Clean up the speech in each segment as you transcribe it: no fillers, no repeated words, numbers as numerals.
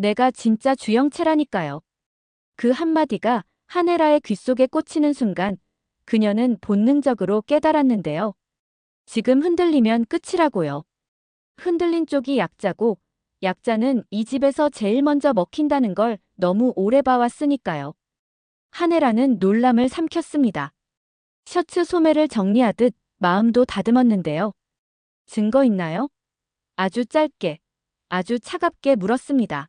내가 진짜 주영채라니까요. 그 한마디가 하네라의 귓속에 꽂히는 순간 그녀는 본능적으로 깨달았는데요. 지금 흔들리면 끝이라고요. 흔들린 쪽이 약자고 약자는 이 집에서 제일 먼저 먹힌다는 걸 너무 오래 봐왔으니까요. 하네라는 놀람을 삼켰습니다. 셔츠 소매를 정리하듯 마음도 다듬었는데요. 증거 있나요? 아주 짧게, 아주 차갑게 물었습니다.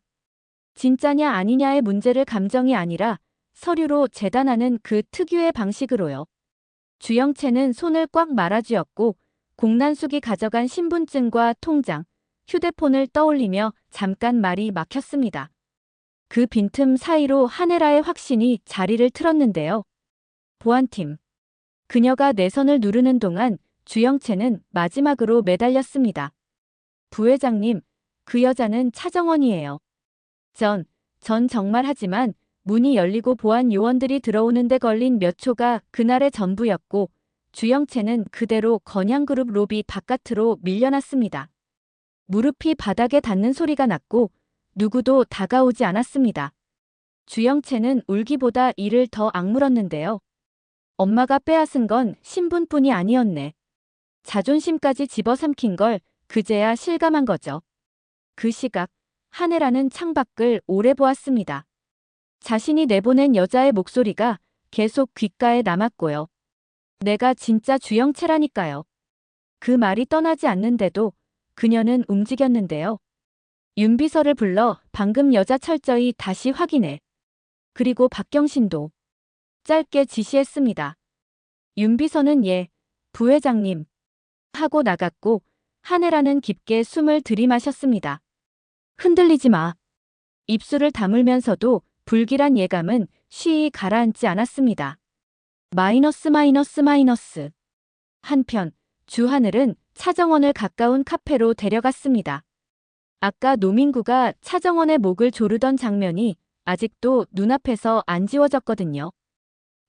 진짜냐 아니냐의 문제를 감정이 아니라 서류로 재단하는 그 특유의 방식으로요. 주영채는 손을 꽉 말아쥐었고 공난숙이 가져간 신분증과 통장, 휴대폰을 떠올리며 잠깐 말이 막혔습니다. 그 빈틈 사이로 하네라의 확신이 자리를 틀었는데요. 보안팀. 그녀가 내 손을 누르는 동안 주영채는 마지막으로 매달렸습니다. 부회장님, 그 여자는 차정원이에요. 전 정말 하지만 문이 열리고 보안 요원들이 들어오는데 걸린 몇 초가 그날의 전부였고 주영채는 그대로 건양그룹 로비 바깥으로 밀려났습니다. 무릎이 바닥에 닿는 소리가 났고 누구도 다가오지 않았습니다. 주영채는 울기보다 이를 더 악물었는데요. 엄마가 빼앗은 건 신분뿐이 아니었네. 자존심까지 집어삼킨 걸 그제야 실감한 거죠. 그 시각 하네라는 창밖을 오래 보았습니다. 자신이 내보낸 여자의 목소리가 계속 귓가에 남았고요. 내가 진짜 주영채라니까요. 그 말이 떠나지 않는데도 그녀는 움직였는데요. 윤비서를 불러 방금 여자 철저히 다시 확인해. 그리고 박경신도 짧게 지시했습니다. 윤비서는 예, 부회장님 하고 나갔고 하네라는 깊게 숨을 들이마셨습니다. 흔들리지 마. 입술을 다물면서도 불길한 예감은 쉬이 가라앉지 않았습니다. 마이너스. 한편 주하늘은 차정원을 가까운 카페로 데려갔습니다. 아까 노민구가 차정원의 목을 조르던 장면이 아직도 눈앞에서 안 지워졌거든요.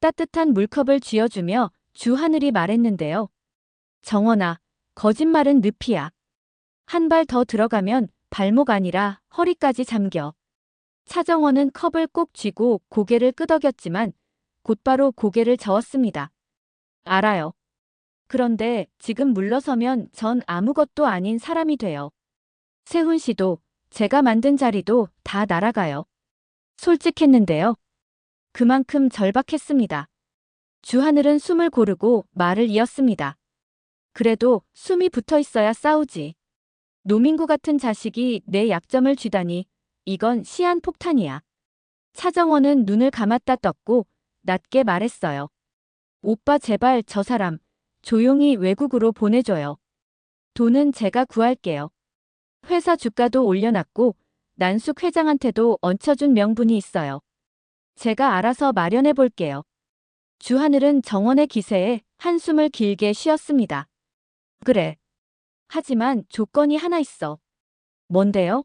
따뜻한 물컵을 쥐어주며 주하늘이 말했는데요. 정원아, 거짓말은 늪이야. 한 발 더 들어가면 발목 아니라 허리까지 잠겨. 차정원은 컵을 꼭 쥐고 고개를 끄덕였지만 곧바로 고개를 저었습니다. 알아요. 그런데 지금 물러서면 전 아무것도 아닌 사람이 돼요. 세훈 씨도 제가 만든 자리도 다 날아가요. 솔직했는데요. 그만큼 절박했습니다. 주하늘은 숨을 고르고 말을 이었습니다. 그래도 숨이 붙어 있어야 싸우지. 노민구 같은 자식이 내 약점을 쥐다니 이건 시한폭탄이야. 차정원은 눈을 감았다 떴고 낮게 말했어요. 오빠 제발 저 사람 조용히 외국으로 보내줘요. 돈은 제가 구할게요. 회사 주가도 올려놨고 난숙 회장한테도 얹혀준 명분이 있어요. 제가 알아서 마련해 볼게요. 주하늘은 정원의 기세에 한숨을 길게 쉬었습니다. 그래. 하지만 조건이 하나 있어. 뭔데요?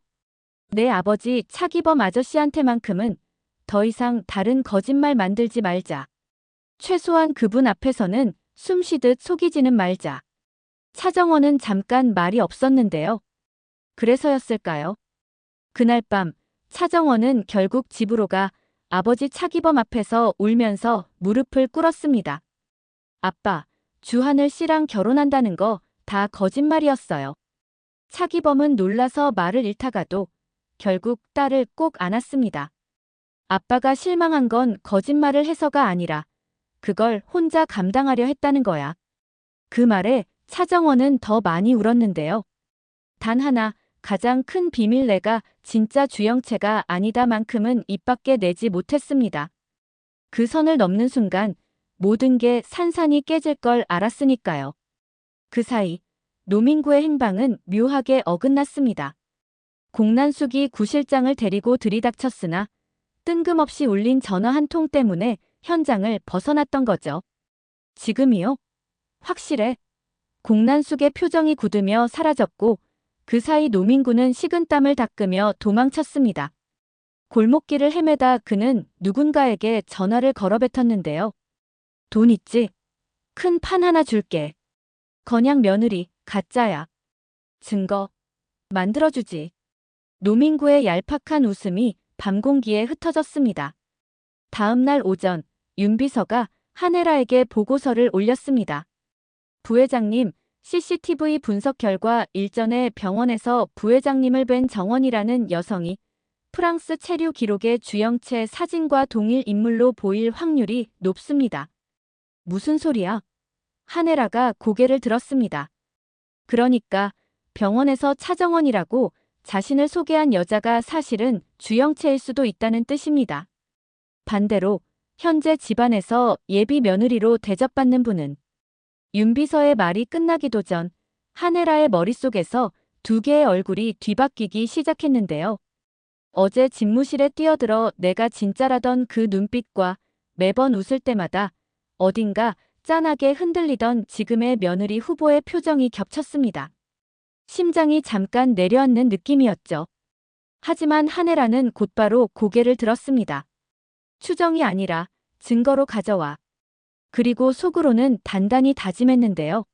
내 아버지 차기범 아저씨한테만큼은 더 이상 다른 거짓말 만들지 말자. 최소한 그분 앞에서는 숨쉬듯 속이지는 말자. 차정원은 잠깐 말이 없었는데요. 그래서였을까요? 그날 밤 차정원은 결국 집으로 가 아버지 차기범 앞에서 울면서 무릎을 꿇었습니다. 아빠, 주하늘 씨랑 결혼한다는 거 다 거짓말이었어요. 차기범은 놀라서 말을 잃다가도 결국 딸을 꼭 안았습니다. 아빠가 실망한 건 거짓말을 해서가 아니라 그걸 혼자 감당하려 했다는 거야. 그 말에 차정원은 더 많이 울었는데요. 단 하나, 가장 큰 비밀 내가 진짜 주영채가 아니다만큼은 입 밖에 내지 못했습니다. 그 선을 넘는 순간 모든 게 산산이 깨질 걸 알았으니까요. 그 사이 노민구의 행방은 묘하게 어긋났습니다. 공난숙이 구실장을 데리고 들이닥쳤으나 뜬금없이 울린 전화 한 통 때문에 현장을 벗어났던 거죠. 지금이요? 확실해. 공난숙의 표정이 굳으며 사라졌고 그 사이 노민구는 식은땀을 닦으며 도망쳤습니다. 골목길을 헤매다 그는 누군가에게 전화를 걸어뱉었는데요. 돈 있지? 큰 판 하나 줄게. 건양 며느리, 가짜야. 증거. 만들어주지. 노민구의 얄팍한 웃음이 밤 공기에 흩어졌습니다. 다음 날 오전, 윤 비서가 한혜라에게 보고서를 올렸습니다. 부회장님, CCTV 분석 결과 일전에 병원에서 부회장님을 뵌 정원이라는 여성이 프랑스 체류 기록의 주영채 사진과 동일 인물로 보일 확률이 높습니다. 무슨 소리야? 한혜라가 고개를 들었습니다. 그러니까 병원에서 차정원이라고 자신을 소개한 여자가 사실은 주영채일 수도 있다는 뜻입니다. 반대로 현재 집안에서 예비 며느리로 대접받는 분은 윤 비서의 말이 끝나기도 전 한혜라의 머릿속에서 두 개의 얼굴이 뒤바뀌기 시작했는데요. 어제 집무실에 뛰어들어 내가 진짜라던 그 눈빛과 매번 웃을 때마다 어딘가 짠하게 흔들리던 지금의 며느리 후보의 표정이 겹쳤습니다. 심장이 잠깐 내려앉는 느낌이었죠. 하지만 한혜라는 곧바로 고개를 들었습니다. 추정이 아니라 증거로 가져와. 그리고 속으로는 단단히 다짐했는데요.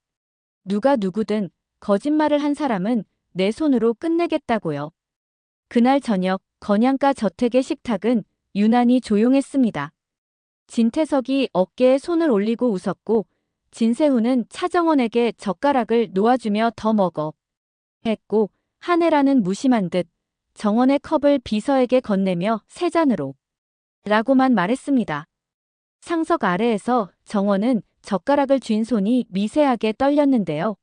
누가 누구든 거짓말을 한 사람은 내 손으로 끝내겠다고요. 그날 저녁 건양가 저택의 식탁은 유난히 조용했습니다. 진태석이 어깨에 손을 올리고 웃었고 진세훈은 차정원에게 젓가락을 놓아주며 더 먹어 했고 한혜라는 무심한 듯 정원의 컵을 비서에게 건네며 세 잔으로 라고만 말했습니다. 상석 아래에서 정원은 젓가락을 쥔 손이 미세하게 떨렸는데요.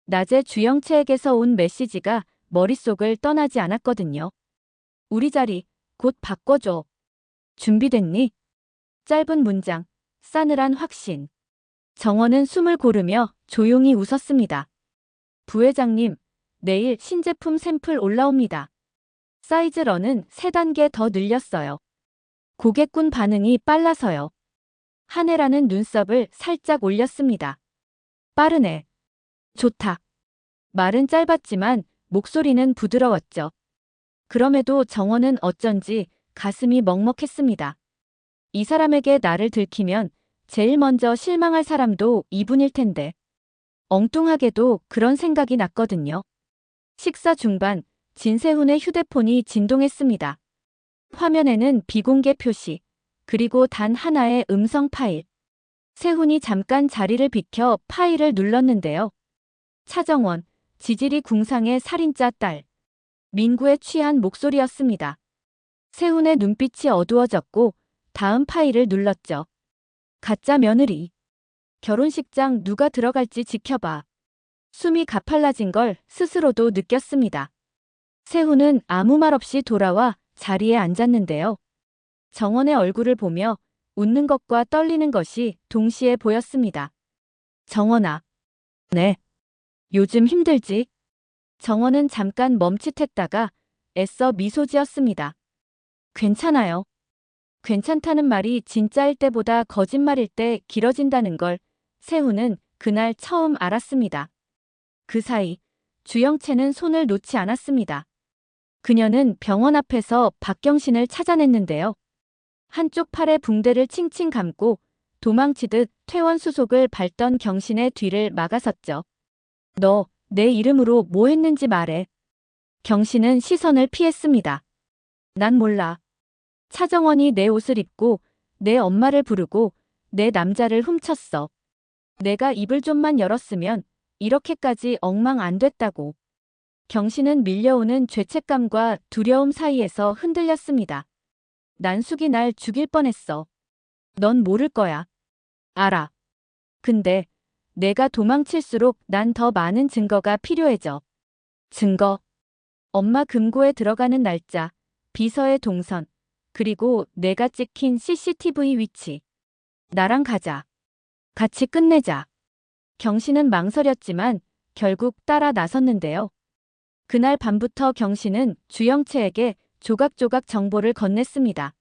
낮에 주영채에게서 온 메시지가 머릿속을 떠나지 않았거든요. 우리 자리 곧 바꿔줘. 준비됐니? 짧은 문장, 싸늘한 확신. 정원은 숨을 고르며 조용히 웃었습니다. 부회장님, 내일 신제품 샘플 올라옵니다. 사이즈런은 3단계 더 늘렸어요. 고객군 반응이 빨라서요. 한혜라는 눈썹을 살짝 올렸습니다. 빠르네. 좋다. 말은 짧았지만 목소리는 부드러웠죠. 그럼에도 정원은 어쩐지 가슴이 먹먹했습니다. 이 사람에게 나를 들키면 제일 먼저 실망할 사람도 이분일 텐데. 엉뚱하게도 그런 생각이 났거든요. 식사 중반, 진세훈의 휴대폰이 진동했습니다. 화면에는 비공개 표시, 그리고 단 하나의 음성 파일. 세훈이 잠깐 자리를 비켜 파일을 눌렀는데요. 차정원, 지질이 궁상의 살인자 딸. 민구의 취한 목소리였습니다. 세훈의 눈빛이 어두워졌고 다음 파일을 눌렀죠. 가짜 며느리. 결혼식장 누가 들어갈지 지켜봐. 숨이 가팔라진 걸 스스로도 느꼈습니다. 세훈은 아무 말 없이 돌아와 자리에 앉았는데요. 정원의 얼굴을 보며 웃는 것과 떨리는 것이 동시에 보였습니다. 정원아. 네. 요즘 힘들지? 정원은 잠깐 멈칫했다가 애써 미소 지었습니다. 괜찮아요. 괜찮다는 말이 진짜일 때보다 거짓말일 때 길어진다는 걸 세훈은 그날 처음 알았습니다. 그 사이 주영채는 손을 놓지 않았습니다. 그녀는 병원 앞에서 박경신을 찾아냈는데요. 한쪽 팔에 붕대를 칭칭 감고 도망치듯 퇴원 수속을 밟던 경신의 뒤를 막아섰죠. 너 내 이름으로 뭐 했는지 말해. 경신은 시선을 피했습니다. 난 몰라. 차정원이 내 옷을 입고 내 엄마를 부르고 내 남자를 훔쳤어. 내가 입을 좀만 열었으면 이렇게까지 엉망 안 됐다고. 경신은 밀려오는 죄책감과 두려움 사이에서 흔들렸습니다. 난숙이 날 죽일 뻔했어. 넌 모를 거야. 알아. 근데 내가 도망칠수록 난 더 많은 증거가 필요해져. 증거. 엄마 금고에 들어가는 날짜, 비서의 동선, 그리고 내가 찍힌 CCTV 위치. 나랑 가자. 같이 끝내자. 경신은 망설였지만 결국 따라 나섰는데요. 그날 밤부터 경신은 주영채에게 조각조각 정보를 건넸습니다.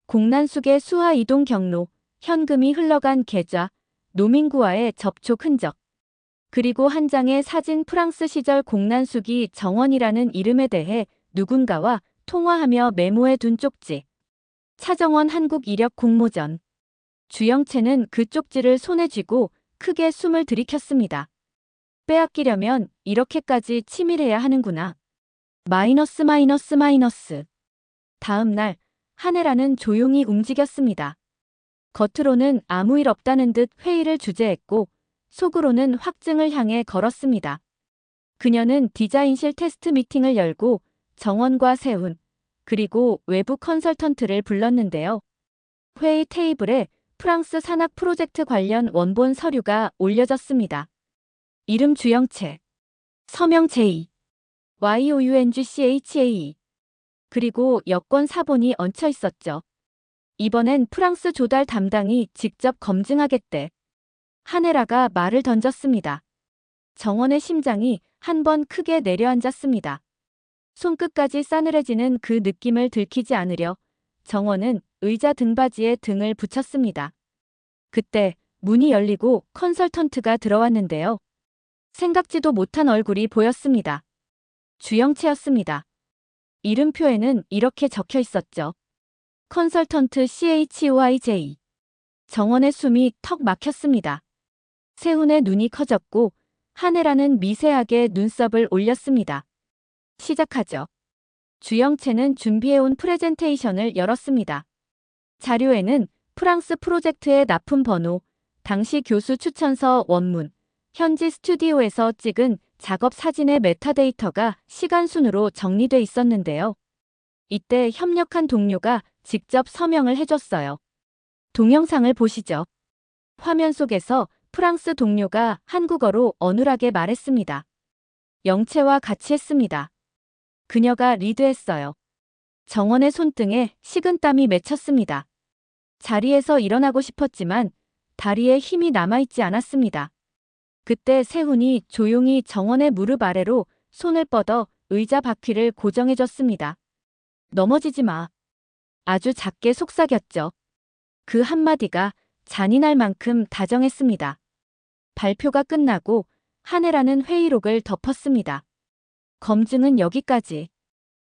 공난숙의 수하 이동 경로, 현금이 흘러간 계좌, 노민구와의 접촉 흔적, 그리고 한 장의 사진 프랑스 시절 공난숙이 정원이라는 이름에 대해 누군가와 통화하며 메모해 둔 쪽지. 차정원 한국 이력 공모전. 주영채는 그 쪽지를 손에 쥐고 크게 숨을 들이켰습니다. 빼앗기려면 이렇게까지 치밀해야 하는구나. 마이너스 마이너스 마이너스. 다음 날 한혜라는 조용히 움직였습니다. 겉으로는 아무 일 없다는 듯 회의를 주재했고 속으로는 확증을 향해 걸었습니다. 그녀는 디자인실 테스트 미팅을 열고 정원과 세훈, 그리고 외부 컨설턴트를 불렀는데요. 회의 테이블에 프랑스 산악 프로젝트 관련 원본 서류가 올려졌습니다. 이름 주영채, 서명 제이, YOUNGCHA. 그리고 여권 사본이 얹혀 있었죠. 이번엔 프랑스 조달 담당이 직접 검증하겠대. 한혜라가 말을 던졌습니다. 정원의 심장이 한 번 크게 내려앉았습니다. 손끝까지 싸늘해지는 그 느낌을 들키지 않으려 정원은 의자 등받이에 등을 붙였습니다. 그때 문이 열리고 컨설턴트가 들어왔는데요. 생각지도 못한 얼굴이 보였습니다. 주영채였습니다. 이름표에는 이렇게 적혀 있었죠. 컨설턴트 CHOIJ. 정원의 숨이 턱 막혔습니다. 세훈의 눈이 커졌고 한혜라는 미세하게 눈썹을 올렸습니다. 시작하죠. 주영채는 준비해온 프레젠테이션을 열었습니다. 자료에는 프랑스 프로젝트의 납품 번호, 당시 교수 추천서 원문, 현지 스튜디오에서 찍은 작업 사진의 메타데이터가 시간순으로 정리돼 있었는데요. 이때 협력한 동료가 직접 서명을 해줬어요. 동영상을 보시죠. 화면 속에서 프랑스 동료가 한국어로 어눌하게 말했습니다. 영채와 같이 했습니다. 그녀가 리드했어요. 정원의 손등에 식은땀이 맺혔습니다. 자리에서 일어나고 싶었지만 다리에 힘이 남아있지 않았습니다. 그때 세훈이 조용히 정원의 무릎 아래로 손을 뻗어 의자 바퀴를 고정해줬습니다. 넘어지지 마. 아주 작게 속삭였죠. 그 한마디가 잔인할 만큼 다정했습니다. 발표가 끝나고 한혜라는 회의록을 덮었습니다. 검증은 여기까지.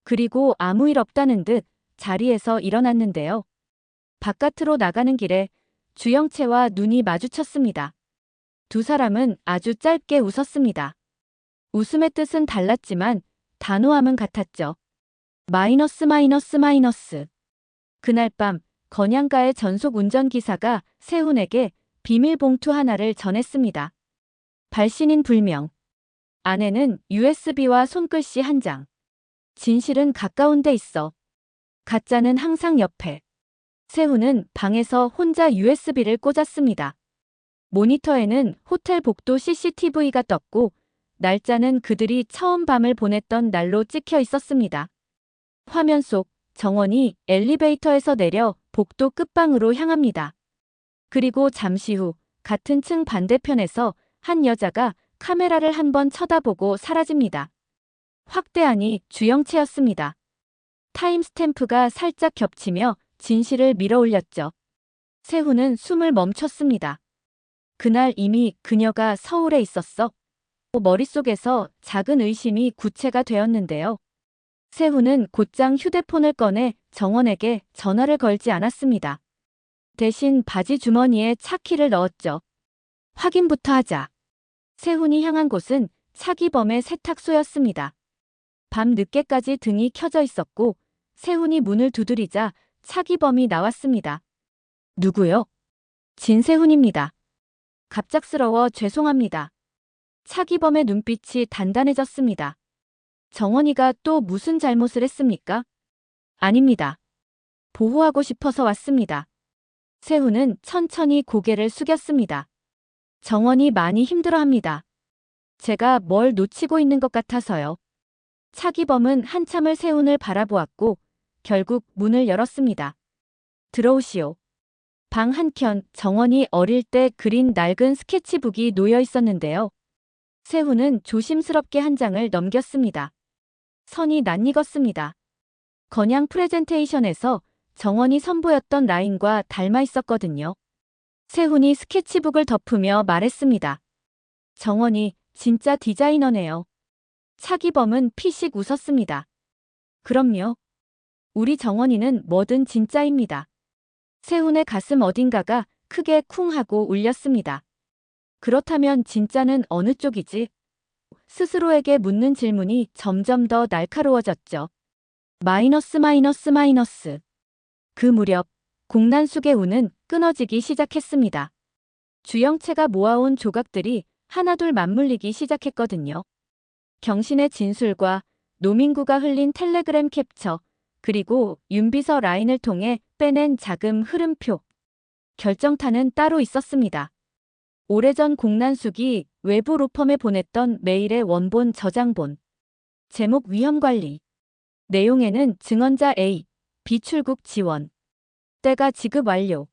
그리고 아무 일 없다는 듯 자리에서 일어났는데요. 바깥으로 나가는 길에 주영채와 눈이 마주쳤습니다. 두 사람은 아주 짧게 웃었습니다. 웃음의 뜻은 달랐지만 단호함은 같았죠. 마이너스 마이너스 마이너스. 그날 밤 건양가의 전속 운전기사가 세훈에게 비밀 봉투 하나를 전했습니다. 발신인 불명. 안에는 USB와 손글씨 한 장. 진실은 가까운 데 있어. 가짜는 항상 옆에. 세훈은 방에서 혼자 USB를 꽂았습니다. 모니터에는 호텔 복도 CCTV가 떴고 날짜는 그들이 처음 밤을 보냈던 날로 찍혀 있었습니다. 화면 속 정원이 엘리베이터에서 내려 복도 끝방으로 향합니다. 그리고 잠시 후 같은 층 반대편에서 한 여자가 카메라를 한번 쳐다보고 사라집니다. 확대하니 주영채였습니다. 타임스탬프가 살짝 겹치며 진실을 밀어올렸죠. 세훈은 숨을 멈췄습니다. 그날 이미 그녀가 서울에 있었어. 머릿속에서 작은 의심이 구체가 되었는데요. 세훈은 곧장 휴대폰을 꺼내 정원에게 전화를 걸지 않았습니다. 대신 바지 주머니에 차키를 넣었죠. 확인부터 하자. 세훈이 향한 곳은 차기범의 세탁소였습니다. 밤 늦게까지 등이 켜져 있었고 세훈이 문을 두드리자 차기범이 나왔습니다. 누구요? 진세훈입니다. 갑작스러워 죄송합니다. 차기범의 눈빛이 단단해졌습니다. 정원이가 또 무슨 잘못을 했습니까? 아닙니다. 보호하고 싶어서 왔습니다. 세훈은 천천히 고개를 숙였습니다. 정원이 많이 힘들어합니다. 제가 뭘 놓치고 있는 것 같아서요. 차기범은 한참을 세훈을 바라보았고 결국 문을 열었습니다. 들어오시오. 방 한켠 정원이 어릴 때 그린 낡은 스케치북이 놓여 있었는데요. 세훈은 조심스럽게 한 장을 넘겼습니다. 선이 낯익었습니다. 건양 프레젠테이션에서 정원이 선보였던 라인과 닮아 있었거든요. 세훈이 스케치북을 덮으며 말했습니다. 정원이 진짜 디자이너네요. 차기범은 피식 웃었습니다. 그럼요. 우리 정원이는 뭐든 진짜입니다. 세훈의 가슴 어딘가가 크게 쿵 하고 울렸습니다. 그렇다면 진짜는 어느 쪽이지? 스스로에게 묻는 질문이 점점 더 날카로워졌죠. 마이너스 마이너스 마이너스. 그 무렵 공난숙의 운은 끊어지기 시작했습니다. 주영채가 모아온 조각들이 하나둘 맞물리기 시작했거든요. 경신의 진술과 노민구가 흘린 텔레그램 캡처, 그리고 윤비서 라인을 통해 빼낸 자금 흐름표. 결정타는 따로 있었습니다. 오래전 공난숙이 외부 로펌에 보냈던 메일의 원본 저장본. 제목 위험관리. 내용에는 증언자 A, 비출국 지원. 때가 지급 완료.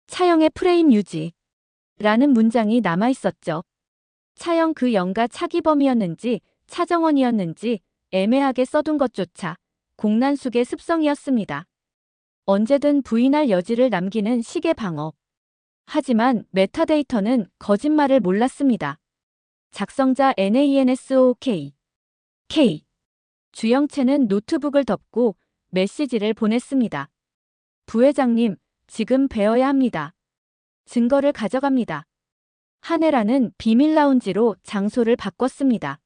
차영의 프레임 유지. 라는 문장이 남아있었죠. 차영 그 영가 차기범이었는지 차정원이었는지 애매하게 써둔 것조차 공난숙의 습성이었습니다. 언제든 부인할 여지를 남기는 식의 방어. 하지만 메타데이터는 거짓말을 몰랐습니다. 작성자 NANSOK. K. 주영채는 노트북을 덮고 메시지를 보냈습니다. 부회장님, 지금 뵈어야 합니다. 증거를 가져갑니다. 한혜라는 비밀 라운지로 장소를 바꿨습니다.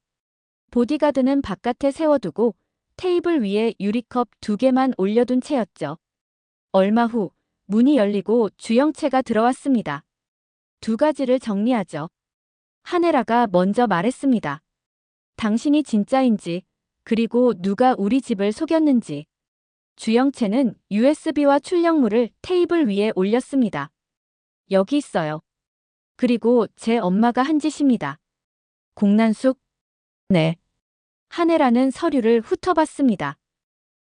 보디가드는 바깥에 세워두고 테이블 위에 유리컵 2개만 올려둔 채였죠. 얼마 후 문이 열리고 주영채가 들어왔습니다. 2가지를 정리하죠. 한혜라가 먼저 말했습니다. 당신이 진짜인지, 그리고 누가 우리 집을 속였는지. 주영채는 USB와 출력물을 테이블 위에 올렸습니다. 여기 있어요. 그리고 제 엄마가 한 짓입니다. 공난숙? 네. 한혜라는 서류를 훑어봤습니다.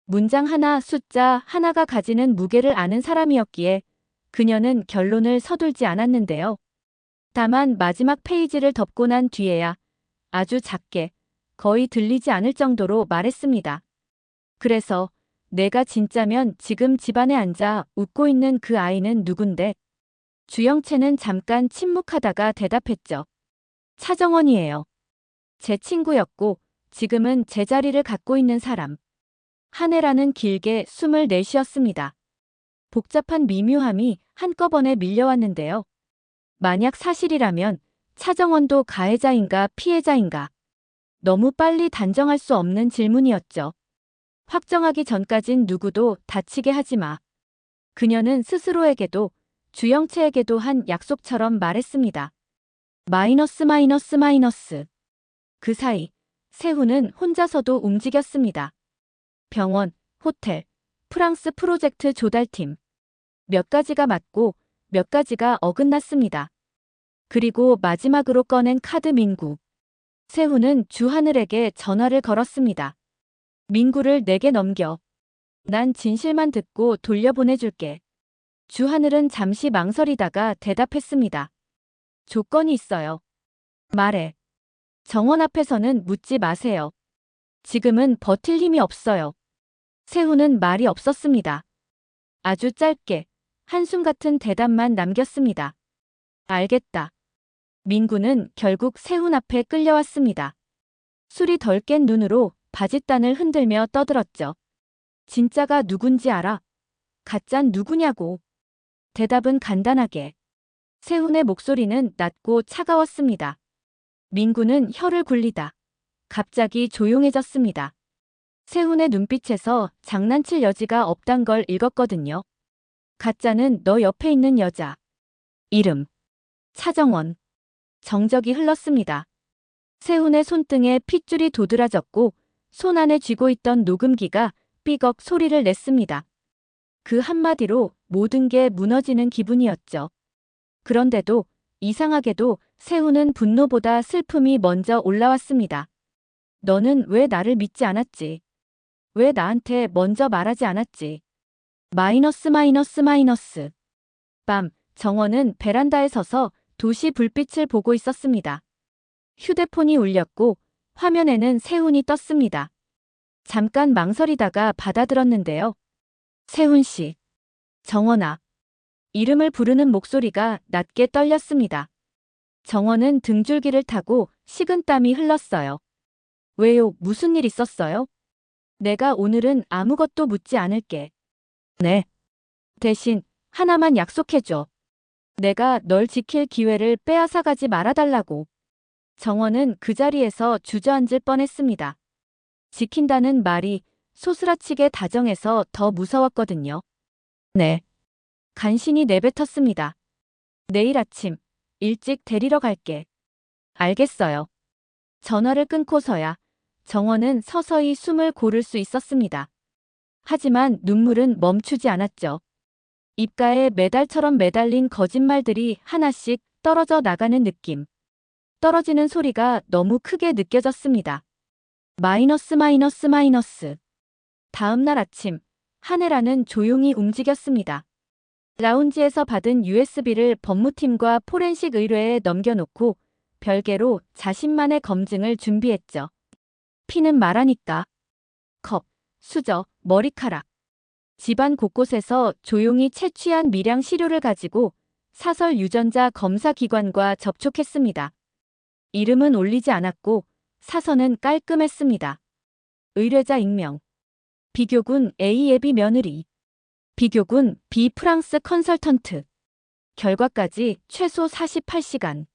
문장 하나, 숫자 하나가 가지는 무게를 아는 사람이었기에 그녀는 결론을 서둘지 않았는데요. 다만 마지막 페이지를 덮고 난 뒤에야 아주 작게, 거의 들리지 않을 정도로 말했습니다. 그래서 내가 진짜면 지금 집안에 앉아 웃고 있는 그 아이는 누군데? 주영채는 잠깐 침묵하다가 대답했죠. 차정원이에요. 제 친구였고 지금은 제 자리를 갖고 있는 사람. 한혜라는 길게 숨을 내쉬었습니다. 복잡한 미묘함이 한꺼번에 밀려왔는데요. 만약 사실이라면 차정원도 가해자인가 피해자인가? 너무 빨리 단정할 수 없는 질문이었죠. 확정하기 전까진 누구도 다치게 하지 마. 그녀는 스스로에게도 주영채에게도 한 약속처럼 말했습니다. 마이너스 마이너스 마이너스. 그 사이 세훈은 혼자서도 움직였습니다. 병원, 호텔, 프랑스 프로젝트 조달팀. 몇 가지가 맞고 몇 가지가 어긋났습니다. 그리고 마지막으로 꺼낸 카드 민구. 세훈은 주하늘에게 전화를 걸었습니다. 민구를 내게 넘겨. 난 진실만 듣고 돌려보내줄게. 주하늘은 잠시 망설이다가 대답했습니다. 조건이 있어요. 말해. 정원 앞에서는 묻지 마세요. 지금은 버틸 힘이 없어요. 세훈은 말이 없었습니다. 아주 짧게 한숨 같은 대답만 남겼습니다. 알겠다. 민구는 결국 세훈 앞에 끌려왔습니다. 술이 덜 깬 눈으로 바짓단을 흔들며 떠들었죠. 진짜가 누군지 알아? 가짠 누구냐고. 대답은 간단하게. 세훈의 목소리는 낮고 차가웠습니다. 민구는 혀를 굴리다 갑자기 조용해졌습니다. 세훈의 눈빛에서 장난칠 여지가 없단 걸 읽었거든요. 가짜는 너 옆에 있는 여자. 이름. 차정원. 정적이 흘렀습니다. 세훈의 손등에 핏줄이 도드라졌고 손 안에 쥐고 있던 녹음기가 삐걱 소리를 냈습니다. 그 한마디로 모든 게 무너지는 기분이었죠. 그런데도 이상하게도 세훈은 분노보다 슬픔이 먼저 올라왔습니다. 너는 왜 나를 믿지 않았지? 왜 나한테 먼저 말하지 않았지? 마이너스 마이너스 마이너스. 밤, 정원은 베란다에 서서 도시 불빛을 보고 있었습니다. 휴대폰이 울렸고 화면에는 세훈이 떴습니다. 잠깐 망설이다가 받아들었는데요. 세훈 씨. 정원아. 이름을 부르는 목소리가 낮게 떨렸습니다. 정원은 등줄기를 타고 식은땀이 흘렀어요. 왜요? 무슨 일 있었어요? 내가 오늘은 아무것도 묻지 않을게. 네. 대신 하나만 약속해줘. 내가 널 지킬 기회를 빼앗아가지 말아달라고. 정원은 그 자리에서 주저앉을 뻔했습니다. 지킨다는 말이 소스라치게 다정해서 더 무서웠거든요. 네. 간신히 내뱉었습니다. 내일 아침 일찍 데리러 갈게. 알겠어요. 전화를 끊고서야 정원은 서서히 숨을 고를 수 있었습니다. 하지만 눈물은 멈추지 않았죠. 입가에 메달처럼 매달린 거짓말들이 하나씩 떨어져 나가는 느낌. 떨어지는 소리가 너무 크게 느껴졌습니다. 마이너스 마이너스 마이너스. 다음 날 아침, 한혜라는 조용히 움직였습니다. 라운지에서 받은 USB를 법무팀과 포렌식 의뢰에 넘겨놓고 별개로 자신만의 검증을 준비했죠. 피는 말하니까. 컵, 수저, 머리카락. 집안 곳곳에서 조용히 채취한 미량 시료를 가지고 사설 유전자 검사 기관과 접촉했습니다. 이름은 올리지 않았고 사선은 깔끔했습니다. 의뢰자 익명. 비교군 A 예비 며느리. 비교군 B 프랑스 컨설턴트. 결과까지 최소 48시간.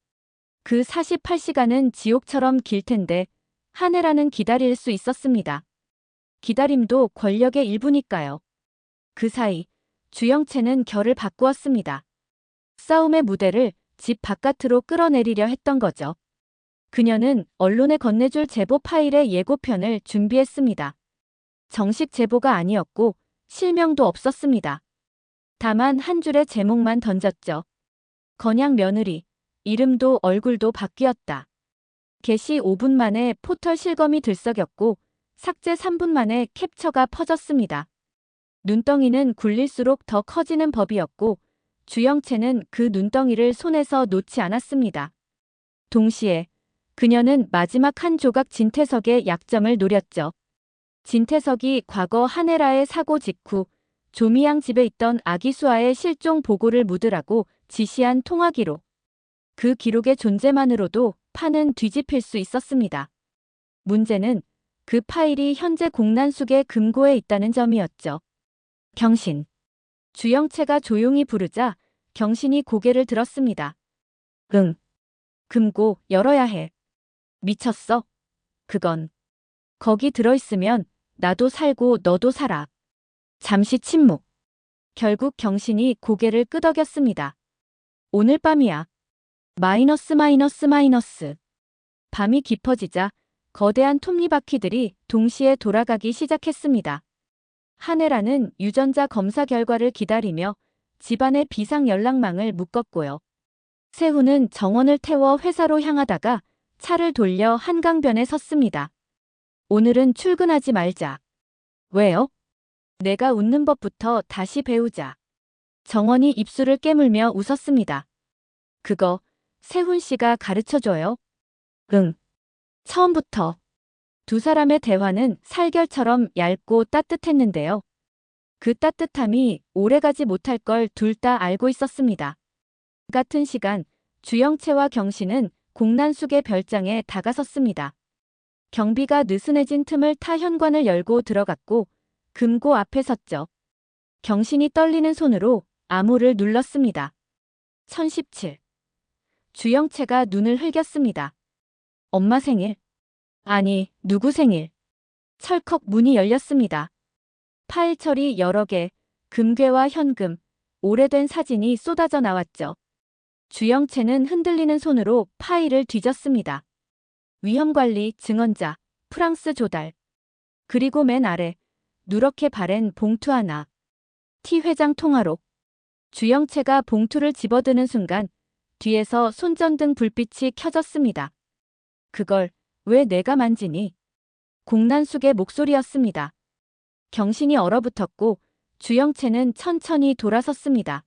그 48시간은 지옥처럼 길 텐데 한혜라는 기다릴 수 있었습니다. 기다림도 권력의 일부니까요. 그 사이 주영채는 결을 바꾸었습니다. 싸움의 무대를 집 바깥으로 끌어내리려 했던 거죠. 그녀는 언론에 건네줄 제보 파일의 예고편을 준비했습니다. 정식 제보가 아니었고 실명도 없었습니다. 다만 한 줄의 제목만 던졌죠. 건양 며느리, 이름도 얼굴도 바뀌었다. 게시 5분 만에 포털 실검이 들썩였고 삭제 3분 만에 캡처가 퍼졌습니다. 눈덩이는 굴릴수록 더 커지는 법이었고 주영채는 그 눈덩이를 손에서 놓지 않았습니다. 동시에 그녀는 마지막 한 조각 진태석의 약점을 노렸죠. 진태석이 과거 한혜라의 사고 직후 조미양 집에 있던 아기 수아의 실종 보고를 묻으라고 지시한 통화 기록. 그 기록의 존재만으로도 판은 뒤집힐 수 있었습니다. 문제는 그 파일이 현재 공난숙의 금고에 있다는 점이었죠. 경신. 주영채가 조용히 부르자 경신이 고개를 들었습니다. 응. 금고 열어야 해. 미쳤어? 그건. 거기 들어있으면 나도 살고 너도 살아. 잠시 침묵. 결국 경신이 고개를 끄덕였습니다. 오늘 밤이야. 마이너스 마이너스 마이너스. 밤이 깊어지자 거대한 톱니바퀴들이 동시에 돌아가기 시작했습니다. 한혜라는 유전자 검사 결과를 기다리며 집안의 비상 연락망을 묶었고요. 세훈은 정원을 태워 회사로 향하다가 차를 돌려 한강변에 섰습니다. 오늘은 출근하지 말자. 왜요? 내가 웃는 법부터 다시 배우자. 정원이 입술을 깨물며 웃었습니다. 그거 세훈 씨가 가르쳐줘요? 응. 처음부터. 두 사람의 대화는 살결처럼 얇고 따뜻했는데요. 그 따뜻함이 오래가지 못할 걸 둘 다 알고 있었습니다. 같은 시간 주영채와 경신은 공난숙의 별장에 다가섰습니다. 경비가 느슨해진 틈을 타 현관을 열고 들어갔고 금고 앞에 섰죠. 경신이 떨리는 손으로 암호를 눌렀습니다. 1017. 주영채가 눈을 흘겼습니다. 엄마 생일. 아니, 누구 생일. 철컥 문이 열렸습니다. 파일 처리 여러 개, 금괴와 현금, 오래된 사진이 쏟아져 나왔죠. 주영채는 흔들리는 손으로 파일을 뒤졌습니다. 위험관리 증언자, 프랑스 조달. 그리고 맨 아래, 누렇게 바랜 봉투 하나. T 회장 통화록. 주영채가 봉투를 집어드는 순간 뒤에서 손전등 불빛이 켜졌습니다. 그걸 왜 내가 만지니? 공난숙의 목소리였습니다. 경신이 얼어붙었고 주영채는 천천히 돌아섰습니다.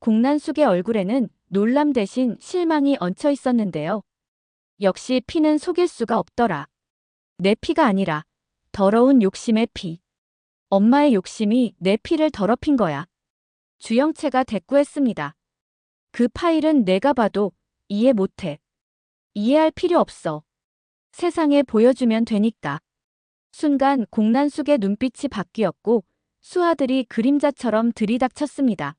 공난숙의 얼굴에는 놀람 대신 실망이 얹혀 있었는데요. 역시 피는 속일 수가 없더라. 내 피가 아니라 더러운 욕심의 피. 엄마의 욕심이 내 피를 더럽힌 거야. 주영채가 대꾸했습니다. 그 파일은 내가 봐도 이해 못해. 이해할 필요 없어. 세상에 보여주면 되니까. 순간 공난숙의 눈빛이 바뀌었고 수하들이 그림자처럼 들이닥쳤습니다.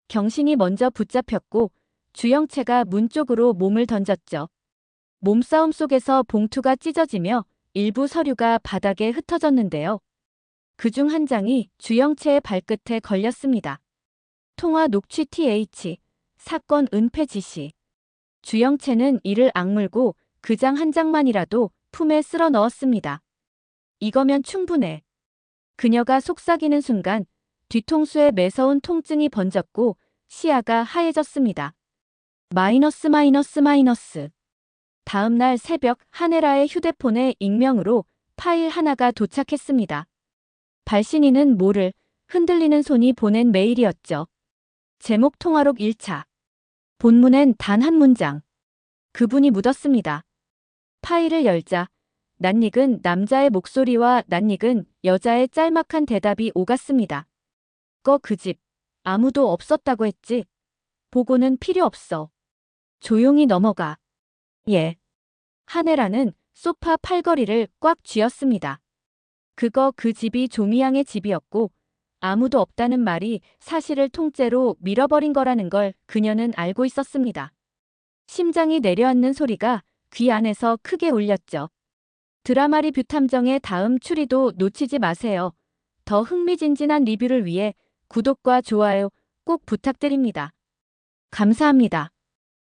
경신이 먼저 붙잡혔고 주영채가 문 쪽으로 몸을 던졌죠. 몸싸움 속에서 봉투가 찢어지며 일부 서류가 바닥에 흩어졌는데요. 그중 한 장이 주영채의 발끝에 걸렸습니다. 통화 녹취 TH, 사건 은폐 지시. 주영채는 이를 악물고 그 장 한 장만이라도 품에 쓸어 넣었습니다. 이거면 충분해. 그녀가 속삭이는 순간 뒤통수에 매서운 통증이 번졌고 시야가 하얘졌습니다. 마이너스 마이너스 마이너스. 다음 날 새벽 한혜라의 휴대폰에 익명으로 파일 하나가 도착했습니다. 발신인은 모를 흔들리는 손이 보낸 메일이었죠. 제목 통화록 1차. 본문엔 단 한 문장. 그분이 묻었습니다. 파일을 열자 낯익은 남자의 목소리와 낯익은 여자의 짤막한 대답이 오갔습니다. 그 집 아무도 없었다고 했지. 보고는 필요 없어. 조용히 넘어가. 예. 한혜라는 소파 팔걸이를 꽉 쥐었습니다. 그 집이 조미양의 집이었고 아무도 없다는 말이 사실을 통째로 밀어버린 거라는 걸 그녀는 알고 있었습니다. 심장이 내려앉는 소리가 귀 안에서 크게 울렸죠. 드라마 리뷰 탐정의 다음 추리도 놓치지 마세요. 더 흥미진진한 리뷰를 위해 구독과 좋아요 꼭 부탁드립니다. 감사합니다.